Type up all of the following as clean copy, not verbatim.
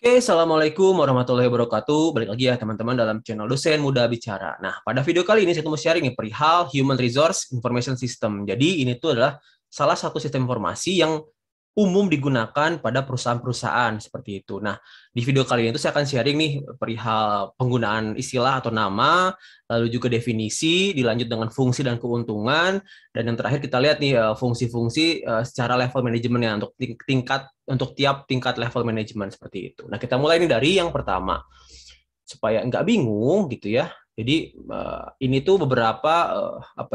Oke, Assalamualaikum warahmatullahi wabarakatuh. Balik lagi ya teman-teman dalam channel Dosen Muda Bicara. Nah, pada video kali ini saya mau sharing nih perihal Human Resource Information System. Jadi ini tuh adalah salah satu sistem informasi yang umum digunakan pada perusahaan-perusahaan seperti itu. Nah, di video kali ini tuh saya akan sharing nih perihal penggunaan istilah atau nama, lalu juga definisi, dilanjut dengan fungsi dan keuntungan, dan yang terakhir kita lihat nih fungsi-fungsi secara level manajemennya untuk tiap tingkat level manajemen seperti itu. Nah, kita mulai nih dari yang pertama supaya nggak bingung gitu ya. Jadi ini tuh beberapa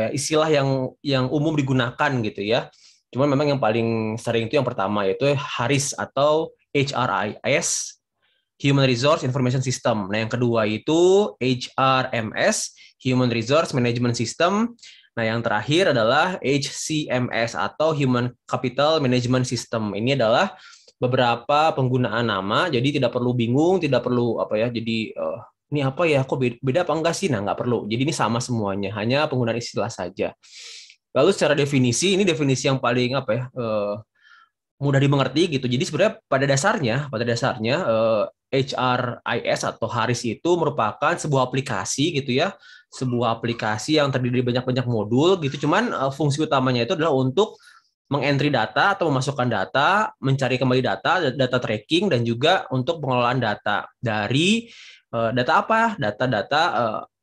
istilah yang umum digunakan gitu ya. Cuman memang yang paling sering itu yang pertama yaitu HRIS atau HRIS, Human Resource Information System. Nah, yang kedua itu HRMS, Human Resource Management System. Nah, yang terakhir adalah HCMS atau Human Capital Management System. Ini adalah beberapa penggunaan nama, jadi tidak perlu bingung, tidak perlu jadi ini apa ya, kok beda apa enggak sih? Nah, nggak perlu. Jadi ini sama semuanya, hanya penggunaan istilah saja. Lalu secara definisi, ini definisi yang paling mudah dimengerti gitu. Jadi sebenarnya pada dasarnya HRIS atau HARIS itu merupakan sebuah aplikasi gitu ya, sebuah aplikasi yang terdiri dari banyak-banyak modul gitu. Cuman fungsi utamanya itu adalah untuk mengentry data atau memasukkan data, mencari kembali data, data tracking, dan juga untuk pengelolaan data dari data apa? Data-data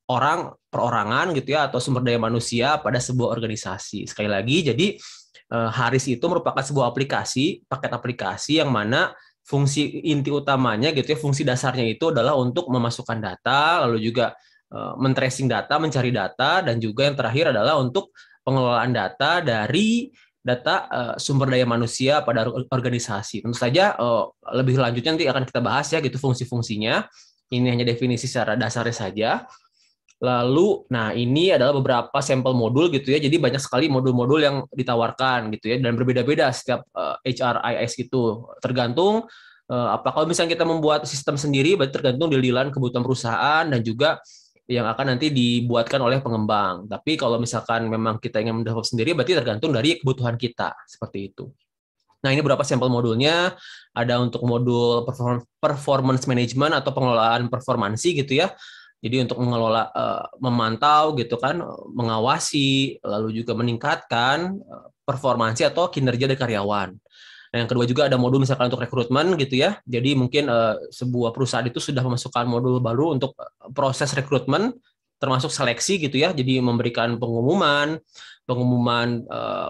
orang perorangan gitu ya, atau sumber daya manusia pada sebuah organisasi. Sekali lagi, jadi Haris itu merupakan sebuah aplikasi, paket aplikasi yang mana fungsi inti utamanya gitu ya, fungsi dasarnya itu adalah untuk memasukkan data, lalu juga men-tracing data, mencari data, dan juga yang terakhir adalah untuk pengelolaan data dari data sumber daya manusia pada organisasi. Tentu saja lebih lanjutnya nanti akan kita bahas ya gitu fungsi-fungsinya. Ini hanya definisi secara dasarnya saja. Lalu, nah ini adalah beberapa sampel modul gitu ya. Jadi banyak sekali modul-modul yang ditawarkan gitu ya, dan berbeda-beda setiap HRIS itu. Tergantung apa kalau misalnya kita membuat sistem sendiri, berarti tergantung dililan kebutuhan perusahaan dan juga yang akan nanti dibuatkan oleh pengembang. Tapi kalau misalkan memang kita ingin mendevelop sendiri, berarti tergantung dari kebutuhan kita seperti itu. Nah, ini beberapa sampel modulnya. Ada untuk modul performance management atau pengelolaan performansi gitu ya. Jadi untuk mengelola, memantau gitu kan, mengawasi, lalu juga meningkatkan performansi atau kinerja dari karyawan. Nah, yang kedua juga ada modul misalkan untuk rekrutmen gitu ya. Jadi mungkin sebuah perusahaan itu sudah memasukkan modul baru untuk proses rekrutmen, termasuk seleksi gitu ya. Jadi memberikan pengumuman,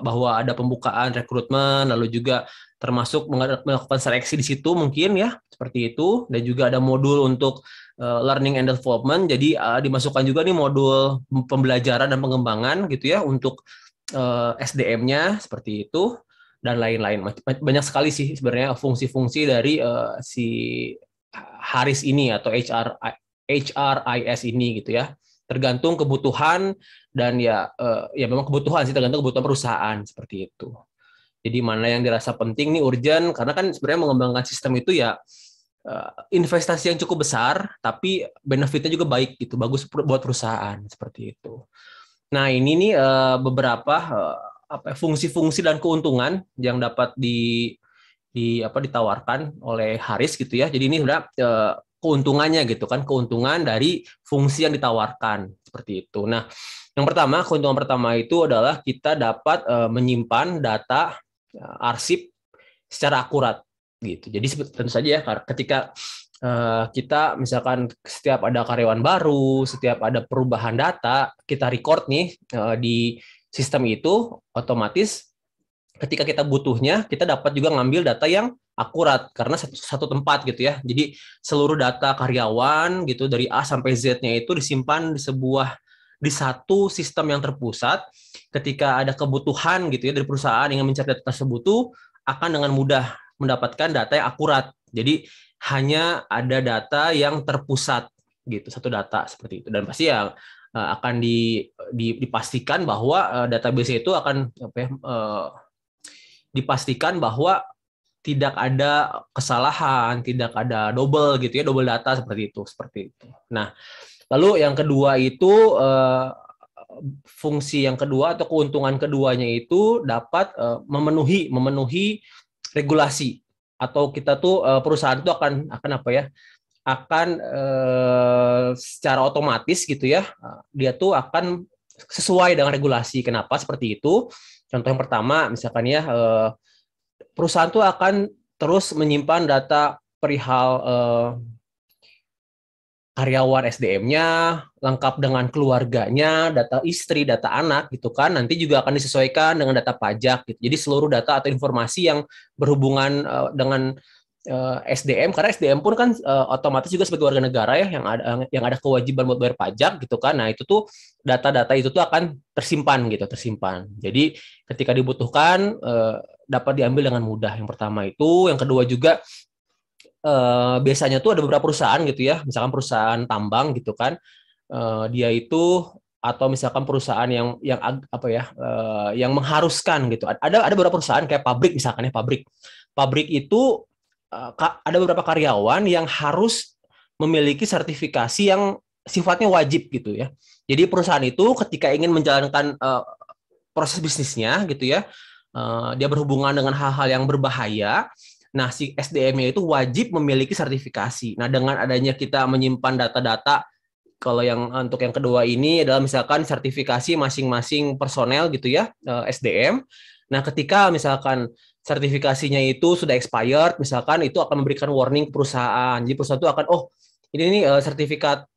bahwa ada pembukaan rekrutmen, lalu juga termasuk melakukan seleksi di situ mungkin ya, seperti itu. Dan juga ada modul untuk learning and development. Jadi dimasukkan juga nih modul pembelajaran dan pengembangan gitu ya untuk SDM-nya seperti itu dan lain-lain. Banyak sekali sih sebenarnya fungsi-fungsi dari si Haris ini atau HRIS ini gitu ya. Tergantung kebutuhan dan ya memang kebutuhan sih, tergantung kebutuhan perusahaan seperti itu. Jadi mana yang dirasa penting nih urgent, karena kan sebenarnya mengembangkan sistem itu ya investasi yang cukup besar, tapi benefitnya juga baik gitu, bagus buat perusahaan seperti itu. Nah, ini nih beberapa fungsi-fungsi dan keuntungan yang dapat ditawarkan oleh Haris gitu ya. Jadi ini sudah keuntungannya gitu kan, keuntungan dari fungsi yang ditawarkan seperti itu. Nah, yang pertama, keuntungan pertama itu adalah kita dapat menyimpan data arsip secara akurat gitu. Jadi tentu saja ya ketika kita misalkan setiap ada karyawan baru, setiap ada perubahan data, kita record nih di sistem itu, otomatis ketika kita butuhnya, kita dapat juga ngambil data yang akurat karena satu tempat gitu ya. Jadi seluruh data karyawan gitu dari A sampai Z-nya itu disimpan di satu sistem yang terpusat. Ketika ada kebutuhan gitu ya dari perusahaan yang mencari data tersebut tuh akan dengan mudah mendapatkan data yang akurat. Jadi hanya ada data yang terpusat gitu, satu data seperti itu. Dan pasti ya akan dipastikan bahwa database itu akan dipastikan bahwa tidak ada kesalahan, tidak ada double gitu ya, double data seperti itu. Nah, lalu yang kedua itu fungsi yang kedua atau keuntungan keduanya itu dapat memenuhi regulasi atau kita tuh perusahaan itu akan apa ya? Akan secara otomatis gitu ya, dia tuh akan sesuai dengan regulasi. Kenapa seperti itu? Contoh yang pertama, misalkan ya, perusahaan tuh akan terus menyimpan data perihal karyawan SDM-nya, lengkap dengan keluarganya, data istri, data anak gitu kan, nanti juga akan disesuaikan dengan data pajak gitu. Jadi seluruh data atau informasi yang berhubungan dengan SDM, karena SDM pun kan otomatis juga sebagai warga negara ya, yang ada kewajiban buat bayar pajak gitu kan. Nah itu tuh data-data itu tuh akan tersimpan gitu, tersimpan. Jadi ketika dibutuhkan dapat diambil dengan mudah. Yang pertama itu, yang kedua juga biasanya tuh ada beberapa perusahaan gitu ya, misalkan perusahaan tambang gitu kan, dia itu, atau misalkan perusahaan yang apa ya, yang mengharuskan gitu. Ada beberapa perusahaan kayak pabrik misalkan ya, pabrik itu ada beberapa karyawan yang harus memiliki sertifikasi yang sifatnya wajib gitu ya. Jadi perusahaan itu ketika ingin menjalankan proses bisnisnya gitu ya, dia berhubungan dengan hal-hal yang berbahaya. Nah, si SDM-nya itu wajib memiliki sertifikasi. Nah, dengan adanya kita menyimpan data-data, kalau yang untuk yang kedua ini adalah misalkan sertifikasi masing-masing personel gitu ya, SDM. Nah, ketika misalkan sertifikasinya itu sudah expired, misalkan itu akan memberikan warning ke perusahaan. Jadi perusahaan itu akan, oh ini nih sertifikat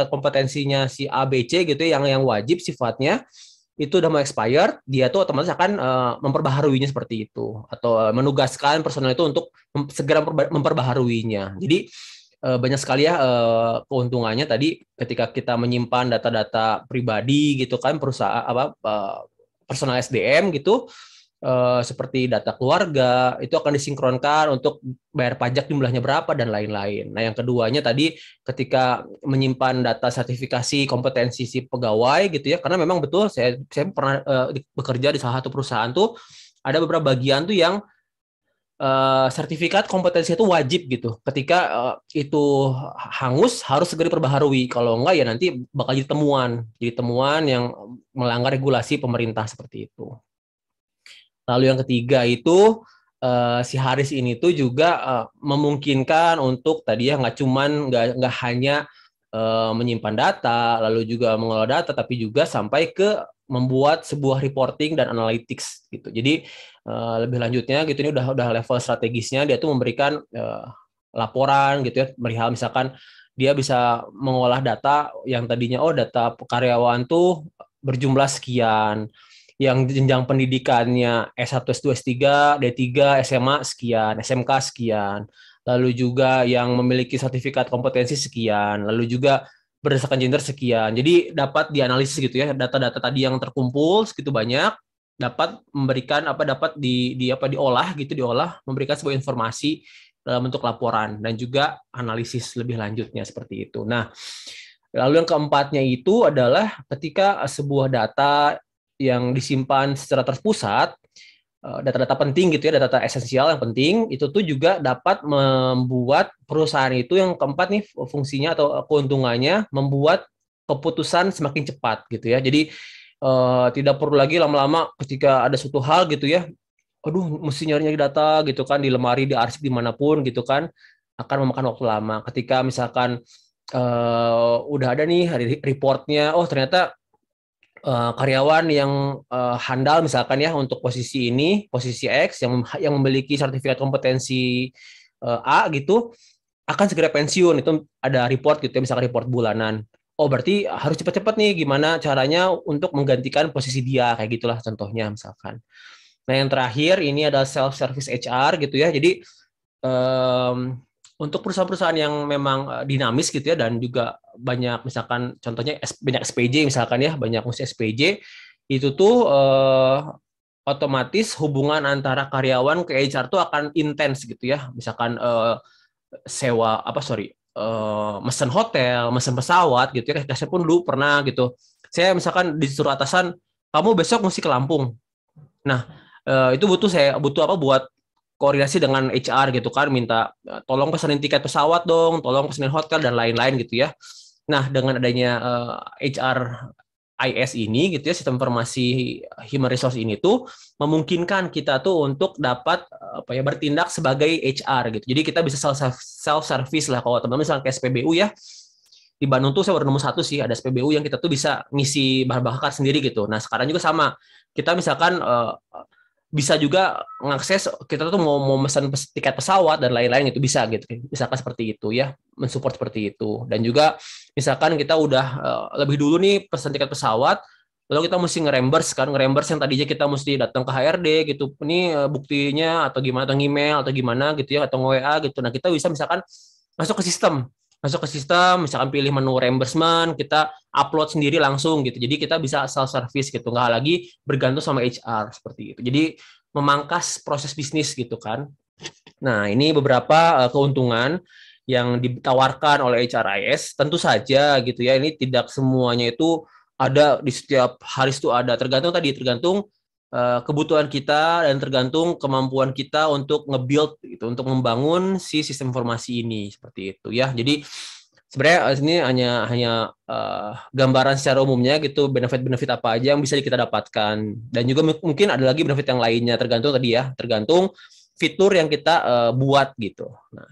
kompetensinya si ABC gitu ya, yang wajib sifatnya itu udah mau expired, dia tuh otomatis akan memperbaharuinya seperti itu, atau menugaskan personel itu untuk segera memperbaharuinya. Jadi banyak sekali ya keuntungannya tadi ketika kita menyimpan data-data pribadi gitu kan, perusahaan apa personal SDM gitu, seperti data keluarga itu akan disinkronkan untuk bayar pajak jumlahnya berapa dan lain-lain. Nah, yang keduanya tadi ketika menyimpan data sertifikasi kompetensi si pegawai gitu ya, karena memang betul saya pernah bekerja di salah satu perusahaan tuh, ada beberapa bagian tuh yang sertifikat kompetensi itu wajib gitu. Ketika itu hangus harus segera diperbaharui. Kalau enggak ya nanti bakal jadi temuan yang melanggar regulasi pemerintah seperti itu. Lalu yang ketiga itu si Haris ini tuh juga memungkinkan untuk tadi ya nggak hanya menyimpan data, lalu juga mengelola data, tapi juga sampai ke membuat sebuah reporting dan analytics gitu. Jadi lebih lanjutnya gitu, ini udah level strategisnya, dia tuh memberikan laporan gitu ya, perihal misalkan dia bisa mengolah data yang tadinya data karyawan tuh berjumlah sekian, yang jenjang pendidikannya S1, S2, S3, D3, SMA sekian, SMK sekian, lalu juga yang memiliki sertifikat kompetensi sekian, lalu juga berdasarkan gender sekian. Jadi dapat dianalisis gitu ya, data-data tadi yang terkumpul segitu banyak dapat memberikan dapat diolah memberikan sebuah informasi dalam bentuk laporan dan juga analisis lebih lanjutnya seperti itu. Nah, lalu yang keempatnya itu adalah ketika sebuah data yang disimpan secara terpusat, data-data penting gitu ya, data-data esensial yang penting, itu tuh juga dapat membuat perusahaan itu, yang keempat nih fungsinya atau keuntungannya, membuat keputusan semakin cepat gitu ya. Jadi tidak perlu lagi lama-lama ketika ada suatu hal gitu ya, aduh mesti nyari-nyari data gitu kan, di lemari, di arsip, dimanapun gitu kan, akan memakan waktu lama. Ketika misalkan udah ada nih reportnya, oh ternyata karyawan yang handal misalkan ya untuk posisi ini, posisi X yang memiliki sertifikat kompetensi A gitu, akan segera pensiun. Itu ada report gitu ya, misalkan report bulanan. Oh berarti harus cepat-cepat nih gimana caranya untuk menggantikan posisi dia, kayak gitulah contohnya misalkan. Nah yang terakhir ini adalah self service HR gitu ya. Jadi untuk perusahaan-perusahaan yang memang dinamis gitu ya, dan juga banyak misalkan contohnya banyak SPJ misalkan ya, banyak musim SPJ itu tuh otomatis hubungan antara karyawan ke HR tuh akan intens gitu ya. Misalkan mesen hotel, mesen pesawat gitu ya. Saya pun dulu pernah gitu. Saya misalkan disuruh atasan, kamu besok mesti ke Lampung. Nah, itu butuh apa buat koordinasi dengan HR gitu kan, minta tolong pesanin tiket pesawat dong, tolong pesanin hotel dan lain-lain gitu ya. Nah, dengan adanya HR IS ini gitu ya, sistem informasi human resource ini tuh memungkinkan kita tuh untuk dapat bertindak sebagai HR gitu. Jadi kita bisa self service lah kalau teman-teman misalnya kayak SPBU ya. Di Bandung tuh saya baru nemu satu sih, ada SPBU yang kita tuh bisa ngisi bahan bakar sendiri gitu. Nah, sekarang juga sama. Kita misalkan bisa juga mengakses, kita tuh mau pesan tiket pesawat dan lain-lain itu bisa gitu. Misalkan seperti itu ya, mensupport seperti itu. Dan juga misalkan kita udah lebih dulu nih pesan tiket pesawat, lalu kita mesti nge-reimburse kan, nge-reimburse yang tadinya kita mesti datang ke HRD gitu. Ini buktinya atau gimana, atau email atau gimana gitu ya, atau WA gitu. Nah, kita bisa misalkan masuk ke sistem, misalkan pilih menu reimbursement, kita upload sendiri langsung gitu. Jadi kita bisa self service gitu, nggak lagi bergantung sama HR seperti itu. Jadi memangkas proses bisnis gitu kan. Nah, ini beberapa keuntungan yang ditawarkan oleh HRIS. Tentu saja gitu ya, ini tidak semuanya itu ada di setiap hari itu ada. Tergantung kebutuhan kita dan tergantung kemampuan kita untuk nge-build gitu, untuk membangun si sistem informasi ini seperti itu ya. Jadi sebenarnya ini hanya gambaran secara umumnya gitu, benefit-benefit apa aja yang bisa kita dapatkan, dan juga mungkin ada lagi benefit yang lainnya tergantung tadi ya, tergantung fitur yang kita buat gitu. Nah,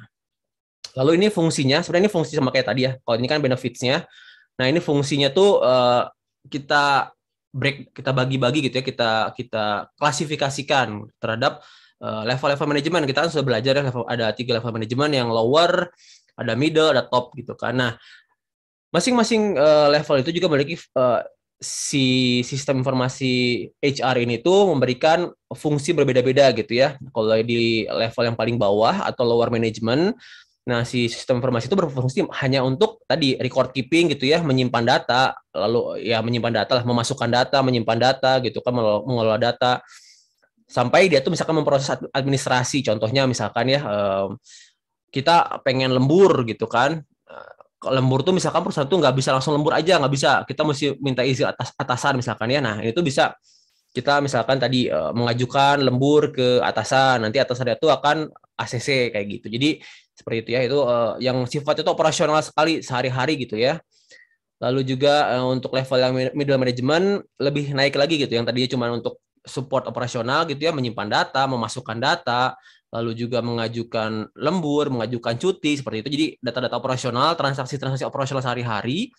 lalu ini fungsinya, sebenarnya ini fungsi sama kayak tadi ya. Kalau ini kan benefitsnya. Nah, ini fungsinya tuh kita kita bagi-bagi gitu ya, kita klasifikasikan terhadap level-level manajemen. Kita kan sudah belajar ya, ada 3 level manajemen, yang lower, ada middle, ada top gitu kan. Nah, masing-masing level itu juga memiliki si sistem informasi HR ini tuh memberikan fungsi berbeda-beda gitu ya. Kalau di level yang paling bawah atau lower management, nah, si sistem informasi itu berfungsi hanya untuk tadi record keeping gitu ya, menyimpan data, lalu ya menyimpan data lah, memasukkan data, menyimpan data gitu kan, mengelola data, sampai dia tuh misalkan memproses administrasi. Contohnya misalkan ya, kita pengen lembur gitu kan. Lembur tuh misalkan perusahaan tuh nggak bisa langsung lembur aja, nggak bisa. Kita mesti minta izin atasan misalkan ya. Nah, itu bisa kita misalkan tadi mengajukan lembur ke atasan, nanti atasan itu akan ACC kayak gitu. Jadi seperti itu ya, itu yang sifatnya itu operasional sekali sehari-hari gitu ya. Lalu juga untuk level yang middle management lebih naik lagi gitu, yang tadinya cuma untuk support operasional gitu ya, menyimpan data, memasukkan data, lalu juga mengajukan lembur, mengajukan cuti seperti itu. Jadi data-data operasional, transaksi-transaksi operasional sehari-hari.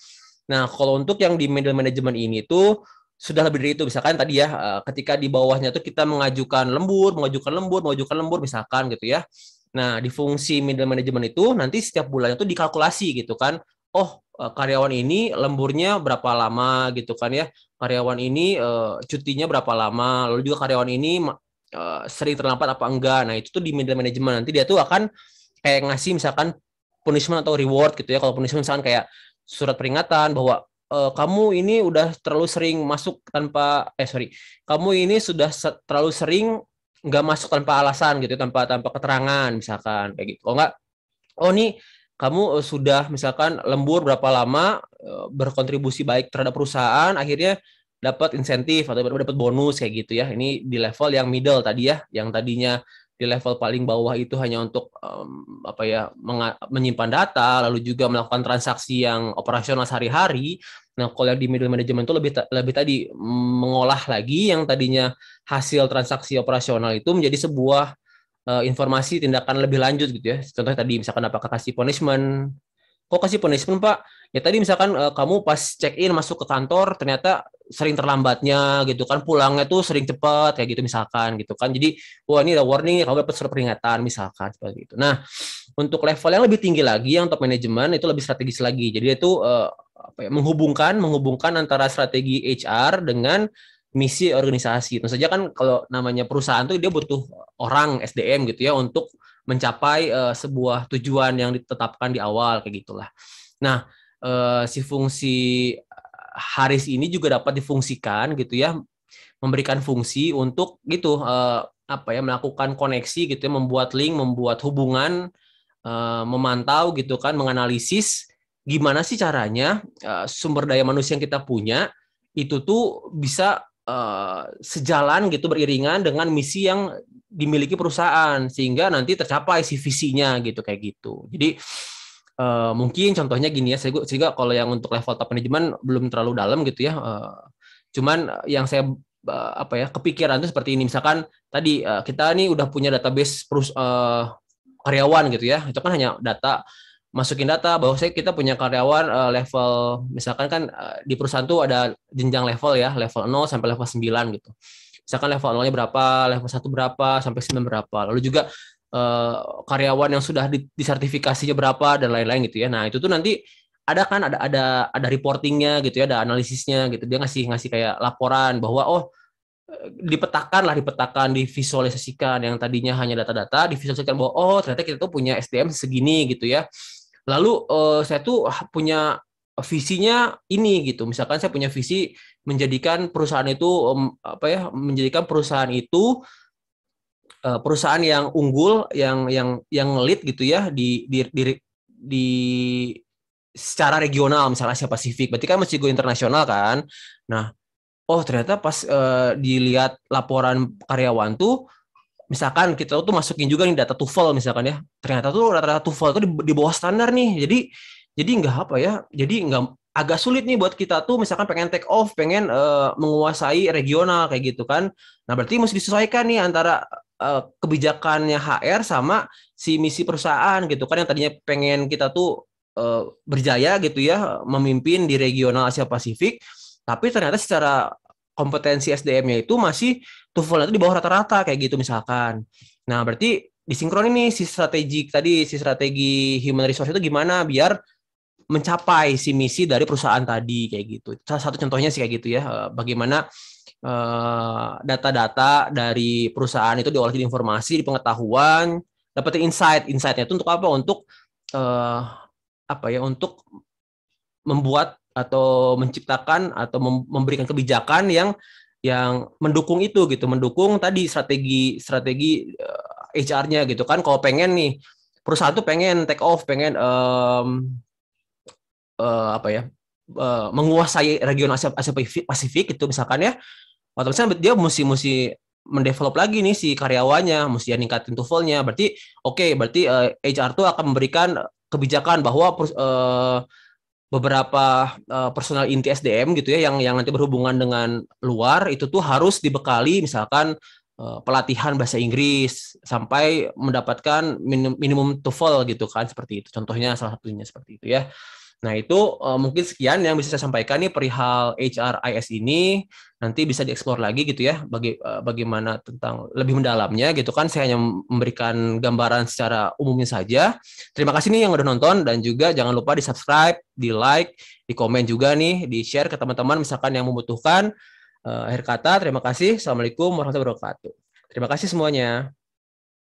Nah, kalau untuk yang di middle management ini tuh sudah lebih dari itu. Misalkan tadi ya, ketika di bawahnya tuh kita mengajukan lembur misalkan gitu ya. Nah, di fungsi middle management itu nanti setiap bulannya tuh dikalkulasi gitu kan. Oh, karyawan ini lemburnya berapa lama gitu kan ya. Karyawan ini cutinya berapa lama. Lalu juga karyawan ini sering terlambat apa enggak. Nah, itu tuh di middle management. Nanti dia tuh akan kayak ngasih misalkan punishment atau reward gitu ya. Kalau punishment misalkan kayak surat peringatan bahwa kamu ini udah terlalu sering masuk tanpa kamu ini sudah terlalu sering nggak masuk tanpa alasan gitu, tanpa keterangan misalkan kayak gitu. Oh, enggak, oh nih kamu sudah misalkan lembur berapa lama, berkontribusi baik terhadap perusahaan, akhirnya dapat insentif atau dapat bonus kayak gitu ya. Ini di level yang middle tadi ya, yang tadinya di level paling bawah itu hanya untuk menyimpan data, lalu juga melakukan transaksi yang operasional sehari-hari. Nah, kalau yang di middle management itu lebih tadi mengolah lagi yang tadinya hasil transaksi operasional itu menjadi sebuah informasi tindakan lebih lanjut gitu ya. Contohnya tadi misalkan apakah kasih punishment. Kok kasih punishment, Pak? Ya tadi misalkan kamu pas check-in masuk ke kantor ternyata sering terlambatnya gitu kan, pulangnya tuh sering cepat kayak gitu misalkan gitu kan. Jadi wah, ini ada warning, kamu dapat surat peringatan misalkan seperti itu. Nah, untuk level yang lebih tinggi lagi yang top manajemen itu lebih strategis lagi. Jadi itu menghubungkan antara strategi HR dengan misi organisasi. Tentu saja kan kalau namanya perusahaan tuh dia butuh orang SDM gitu ya untuk mencapai sebuah tujuan yang ditetapkan di awal kayak gitulah. Nah, si fungsi Haris ini juga dapat difungsikan gitu ya, memberikan fungsi untuk gitu melakukan koneksi gitu ya, membuat link, membuat hubungan, memantau gitu kan, menganalisis gimana sih caranya sumber daya manusia yang kita punya itu tuh bisa sejalan gitu, beriringan dengan misi yang dimiliki perusahaan sehingga nanti tercapai si visinya gitu kayak gitu. Jadi Mungkin contohnya gini ya, sehingga kalau yang untuk level top management belum terlalu dalam gitu ya. Cuman yang saya apa ya kepikiran tuh seperti ini. Misalkan tadi kita nih udah punya database karyawan gitu ya. Itu kan hanya data masukin data bahwa kita punya karyawan level misalkan kan di perusahaan tuh ada jenjang level ya, level 0 sampai level 9 gitu. Misalkan level 0-nya berapa, level 1 berapa, sampai 9 berapa. Lalu juga karyawan yang sudah disertifikasinya berapa dan lain-lain gitu ya. Nah, itu tuh nanti ada kan ada reportingnya gitu ya, ada analisisnya gitu. Dia ngasih ngasih kayak laporan bahwa dipetakan, divisualisasikan yang tadinya hanya data-data, divisualisasikan bahwa ternyata kita tuh punya SDM segini gitu ya. Lalu saya tuh punya visinya ini gitu. Misalkan saya punya visi menjadikan perusahaan itu menjadikan perusahaan itu perusahaan yang unggul, yang lead gitu ya di secara regional misalnya Asia Pasifik. Berarti kan mesti go internasional kan. Nah, ternyata pas dilihat laporan karyawan tuh misalkan kita tuh masukin juga nih data TOEFL misalkan ya. Ternyata tuh rata-rata TOEFL itu di bawah standar nih. Jadi nggak apa ya. Jadi nggak agak sulit nih buat kita tuh misalkan pengen take off, pengen menguasai regional kayak gitu kan. Nah, berarti mesti disesuaikan nih antara kebijakannya HR sama si misi perusahaan gitu kan yang tadinya pengen kita tuh berjaya gitu ya memimpin di regional Asia Pasifik, tapi ternyata secara kompetensi SDM-nya itu masih TOEFL itu di bawah rata-rata kayak gitu misalkan. Nah, berarti disinkron ini si strategi human resource itu gimana biar mencapai si misi dari perusahaan tadi kayak gitu. Salah satu contohnya sih kayak gitu ya. Bagaimana data-data dari perusahaan itu diolah jadi informasi, di pengetahuan, dapetin insight-nya itu untuk apa? Untuk untuk membuat atau menciptakan atau memberikan kebijakan yang mendukung itu gitu, mendukung tadi strategi HR-nya gitu kan. Kalau pengen nih perusahaan tuh pengen take off, pengen menguasai region Asia Pasifik itu misalkan ya, otomatis dia mesti mendevelop lagi nih si karyawannya, mesti ningkatin TOEFL-nya. Berarti HR tuh akan memberikan kebijakan bahwa beberapa personal inti SDM gitu ya yang nanti berhubungan dengan luar itu tuh harus dibekali misalkan pelatihan bahasa Inggris sampai mendapatkan minimum TOEFL gitu kan, seperti itu. Contohnya salah satunya seperti itu ya. Nah, itu mungkin sekian yang bisa saya sampaikan nih perihal HRIS ini. Nanti bisa dieksplor lagi gitu ya, bagaimana tentang lebih mendalamnya gitu kan. Saya hanya memberikan gambaran secara umumnya saja. Terima kasih nih yang udah nonton, dan juga jangan lupa di-subscribe, di-like, di-komen juga nih, di-share ke teman-teman misalkan yang membutuhkan. Akhir kata, terima kasih. Assalamualaikum warahmatullahi wabarakatuh. Terima kasih semuanya.